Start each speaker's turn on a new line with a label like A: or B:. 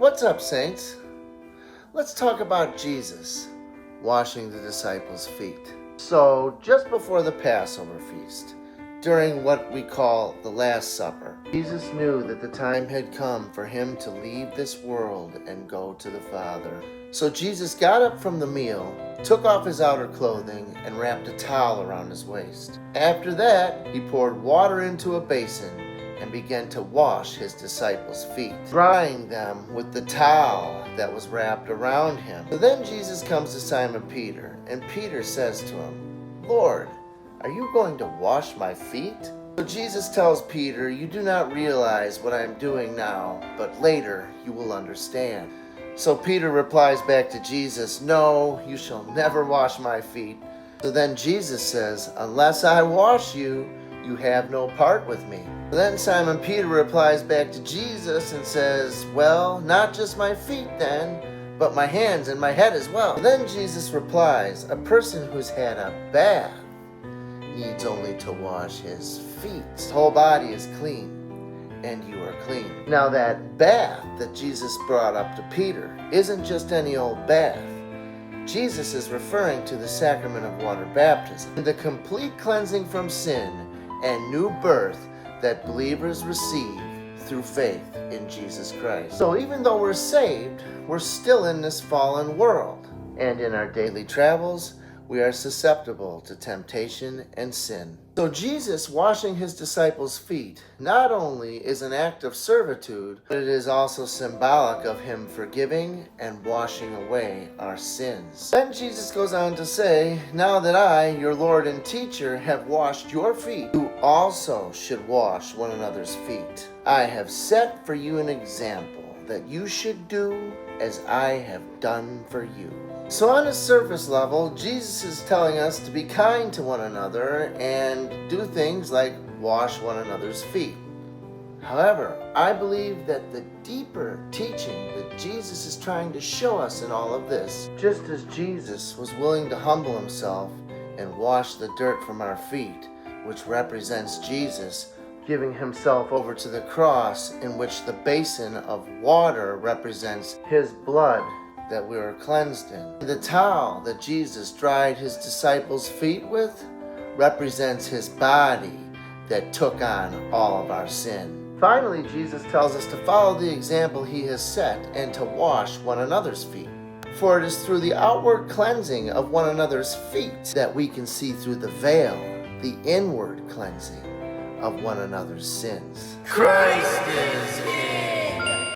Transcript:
A: What's up, saints? Let's talk about Jesus washing the disciples' feet. So, just before the Passover feast, during what we call the Last Supper, Jesus knew that the time had come for him to leave this world and go to the Father. So Jesus got up from the meal, took off his outer clothing, and wrapped a towel around his waist. After that, he poured water into a basin and began to wash his disciples' feet, drying them with the towel that was wrapped around him. So then Jesus comes to Simon Peter, and Peter says to him, "Lord, are you going to wash my feet?" So Jesus tells Peter, "You do not realize what I am doing now, but later you will understand." So Peter replies back to Jesus, "No, you shall never wash my feet." So then Jesus says, "Unless I wash you, you have no part with me." Then Simon Peter replies back to Jesus and says, "Well, not just my feet then, but my hands and my head as well." Then Jesus replies, "A person who's had a bath needs only to wash his feet. His whole body is clean, and you are clean." Now that bath that Jesus brought up to Peter isn't just any old bath. Jesus is referring to the sacrament of water baptism, the complete cleansing from sin and new birth that believers receive through faith in Jesus Christ. So even though we're saved, we're still in this fallen world, and in our daily travels, we are susceptible to temptation and sin. So Jesus washing his disciples' feet not only is an act of servitude, but it is also symbolic of him forgiving and washing away our sins. Then Jesus goes on to say, "Now that I, your Lord and teacher, have washed your feet, you also should wash one another's feet. I have set for you an example that you should do as I have done for you." So on a surface level, Jesus is telling us to be kind to one another and do things like wash one another's feet. However, I believe that the deeper teaching that Jesus is trying to show us in all of this, just as Jesus was willing to humble himself and wash the dirt from our feet, which represents Jesus giving himself over to the cross, in which the basin of water represents his blood that we were cleansed in. The towel that Jesus dried his disciples' feet with represents his body that took on all of our sin. Finally, Jesus tells us to follow the example he has set and to wash one another's feet. For it is through the outward cleansing of one another's feet that we can see through the veil the inward cleansing of one another's sins.
B: Christ is in